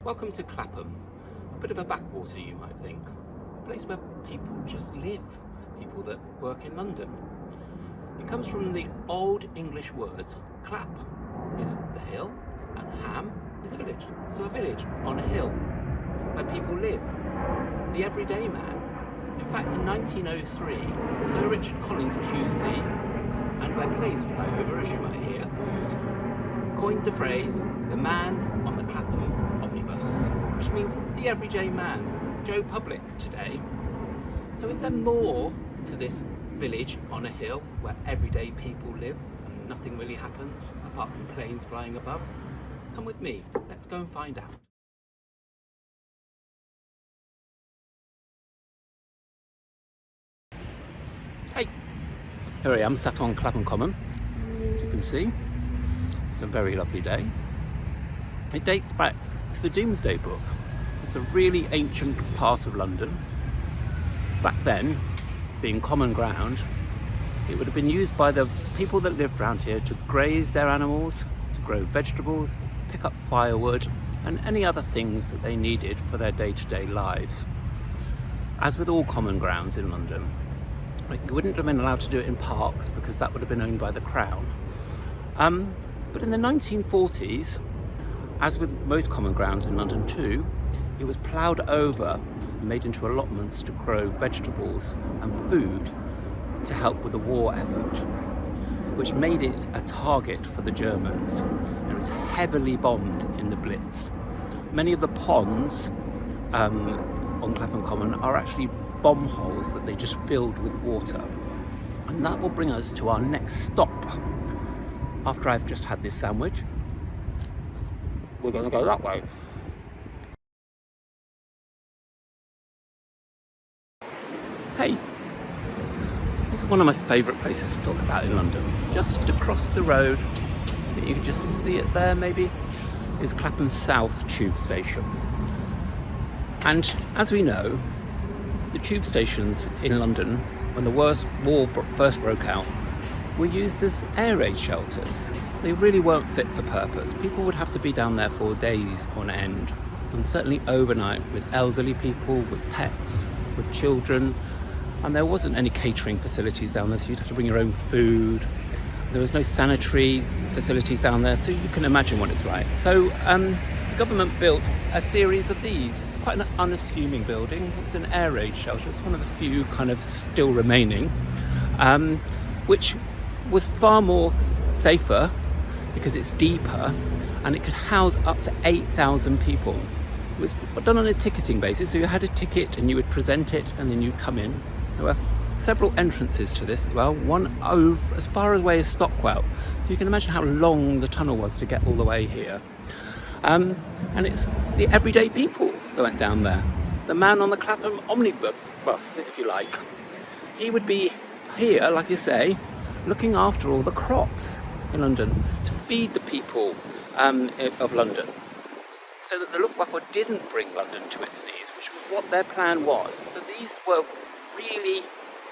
Welcome to Clapham, a bit of a backwater you might think, a place where people just live, people that work in London. It comes from the Old English words clap is the hill and ham is a village. So a village on a hill where people live, the everyday man. In fact, in 1903, Sir Richard Collins QC, and where planes fly over, as you might hear, coined the phrase, the man on the Clapham omnibus, which means the everyday man, Joe Public today. So is there more to this village on a hill where everyday people live and nothing really happens apart from planes flying above? Come with me, let's go and find out. Hey, here I am sat on Clapham Common, as you can see. It's a very lovely day. It dates back to the Domesday Book. It's a really ancient part of London. Back then, being common ground, it would have been used by the people that lived around here to graze their animals, to grow vegetables, to pick up firewood and any other things that they needed for their day-to-day lives. As with all common grounds in London, you wouldn't have been allowed to do it in parks because that would have been owned by the Crown. But in the 1940s, as with most common grounds in London too, it was ploughed over and made into allotments to grow vegetables and food to help with the war effort, which made it a target for the Germans. It was heavily bombed in the Blitz. Many of the ponds on Clapham Common are actually bomb holes that they just filled with water. And that will bring us to our next stop. After I've just had this sandwich, we're going to go that way. Hey, this is one of my favourite places to talk about in London. Just across the road, you can just see it there maybe, is Clapham South Tube Station. And as we know, the tube stations in London, when the war first broke out, were used as air raid shelters. They really weren't fit for purpose. People would have to be down there for days on end, and certainly overnight, with elderly people, with pets, with children, and there wasn't any catering facilities down there, so you'd have to bring your own food. There was no sanitary facilities down there, so you can imagine what it's like. So the government built a series of these. It's quite an unassuming building. It's an air raid shelter. It's one of the few kind of still remaining, which was far more safer because it's deeper and it could house up to 8,000 people. It was done on a ticketing basis, so you had a ticket and you would present it and then you'd come in. There were several entrances to this as well, one over as far away as Stockwell. So you can imagine how long the tunnel was to get all the way here. And it's the everyday people that went down there. The man on the Clapham omnibus, if you like. He would be here, like you say, looking after all the crops in London to feed the people of London, so that the Luftwaffe didn't bring London to its knees, which was what their plan was. So these were really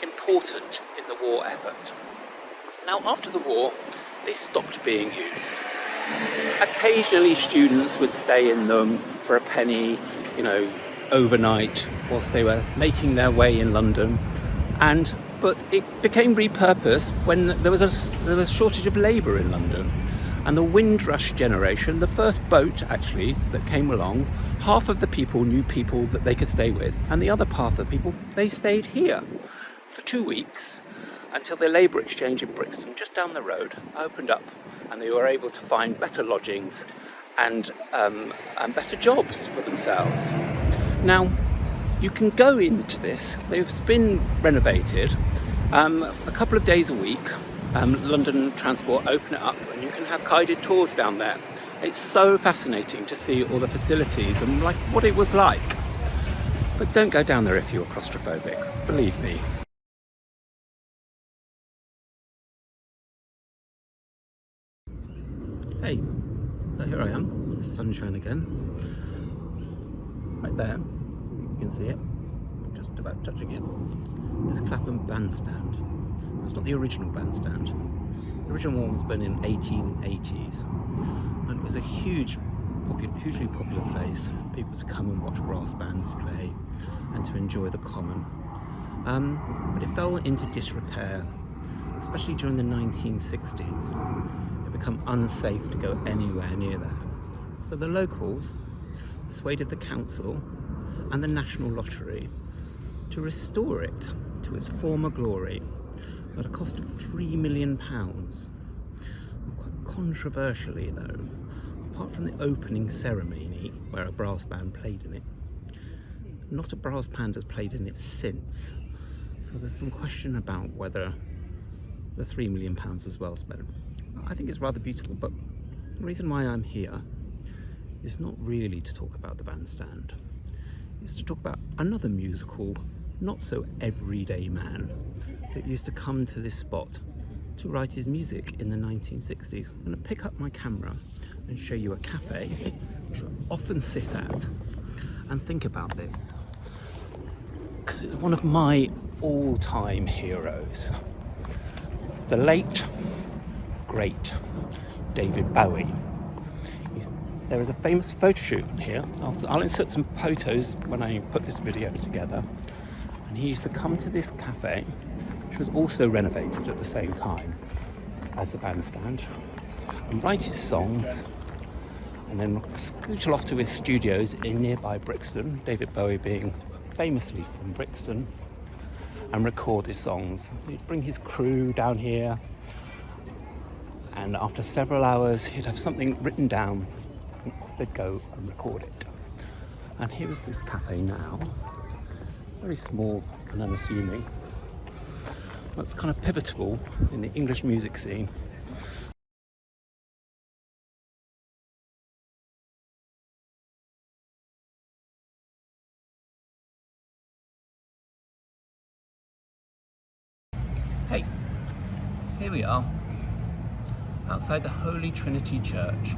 important in the war effort. Now, after the war, they stopped being used. Occasionally students would stay in them for a penny, overnight, whilst they were making their way in London. But it became repurposed when there was a shortage of labour in London. And the Windrush generation, the first boat actually that came along, half of the people knew people that they could stay with, and the other half of the people, they stayed here for 2 weeks until the labour exchange in Brixton, just down the road, opened up, and they were able to find better lodgings and better jobs for themselves. Now, you can go into this. They've been renovated a couple of days a week. London Transport open it up and you can have guided tours down there. It's so fascinating to see all the facilities and like what it was like. But don't go down there if you're claustrophobic, believe me. Hey, so here I am, the sunshine again. Right there, you can see it, just about touching it. This Clapham bandstand. It's not the original bandstand. The original one was built in 1880s, and it was a huge hugely popular place for people to come and watch brass bands play and to enjoy the common. But it fell into disrepair, especially during the 1960s. It became unsafe to go anywhere near there. So the locals persuaded the council and the National Lottery to restore it to its former glory at a cost of £3 million. Quite controversially though, apart from the opening ceremony where a brass band played in it, not a brass band has played in it since. So there's some question about whether the £3 million was well spent. I think it's rather beautiful, but the reason why I'm here is not really to talk about the bandstand. It's to talk about another musical, not so everyday man that used to come to this spot to write his music in the 1960s. I'm going to pick up my camera and show you a cafe which I often sit at and think about this, because it's one of my all-time heroes. The late, great David Bowie. There is a famous photo shoot here. I'll insert some photos when I put this video together. And he used to come to this cafe, which was also renovated at the same time as the bandstand, and write his songs, and then scootle off to his studios in nearby Brixton, David Bowie being famously from Brixton, and record his songs. He'd bring his crew down here, and after several hours he'd have something written down, and off they'd go and record it. And here is this cafe now, very small and unassuming. That's kind of pivotal in the English music scene. Hey, here we are, outside the Holy Trinity Church,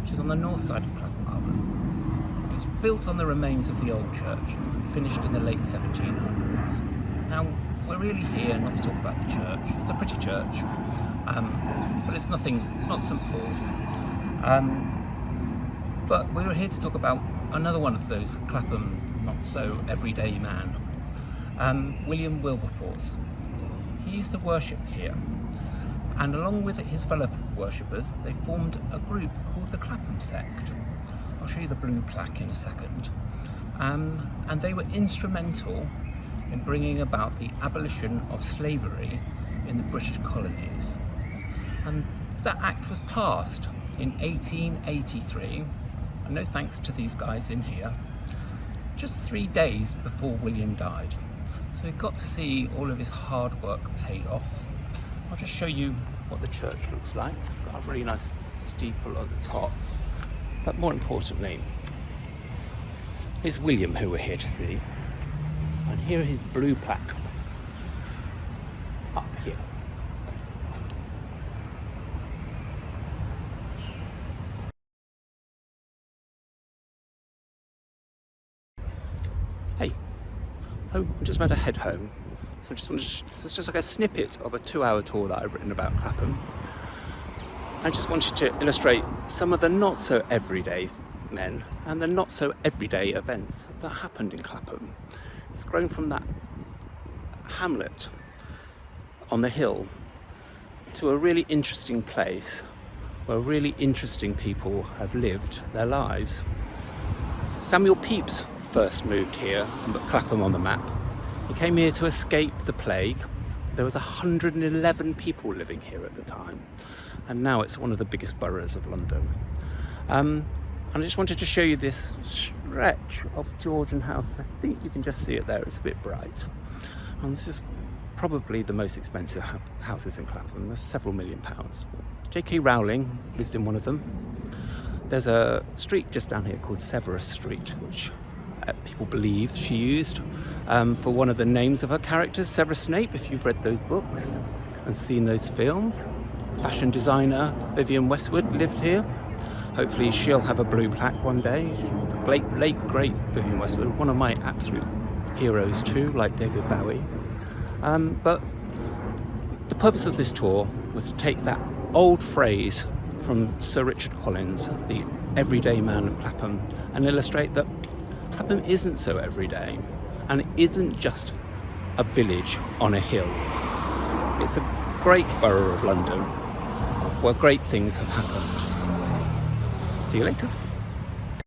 which is on the north side of Clapham Common. It's built on the remains of the old church, finished in the late 1700s. Now, we're really here not to talk about the church. It's a pretty church, but it's not St Paul's. But we were here to talk about another one of those Clapham not so everyday man, William Wilberforce. He used to worship here, and along with his fellow worshippers, they formed a group called the Clapham sect. I'll show you the blue plaque in a second. And they were instrumental in bringing about the abolition of slavery in the British colonies. And that act was passed in 1883, and no thanks to these guys in here, just 3 days before William died. So we got to see all of his hard work paid off. I'll just show you what the church looks like. It's got a really nice steeple at the top. But more importantly, here's William, who we're here to see. And here is his blue plaque up here. Hey, so I'm just about to head home. So this is just like a snippet of a 2-hour tour that I've written about Clapham. I just wanted to illustrate some of the not so everyday men and the not so everyday events that happened in Clapham. It's grown from that hamlet on the hill to a really interesting place where really interesting people have lived their lives. Samuel Pepys first moved here and put Clapham on the map. He came here to escape the plague. There was 111 people living here at the time, and now it's one of the biggest boroughs of London. And I just wanted to show you this stretch of Georgian houses. I think you can just see it there, it's a bit bright. And this is probably the most expensive houses in Clapham. There's several £1 million. J.K. Rowling lives in one of them. There's a street just down here called Severus Street, which people believe she used for one of the names of her characters, Severus Snape, if you've read those books and seen those films. Fashion designer Vivienne Westwood lived here. Hopefully she'll have a blue plaque one day. Late great Vivienne Westwood, one of my absolute heroes too, like David Bowie. But the purpose of this tour was to take that old phrase from Sir Richard Collins, the everyday man of Clapham, and illustrate that Clapham isn't so everyday, and it isn't just a village on a hill. It's a great borough of London where great things have happened. See you later.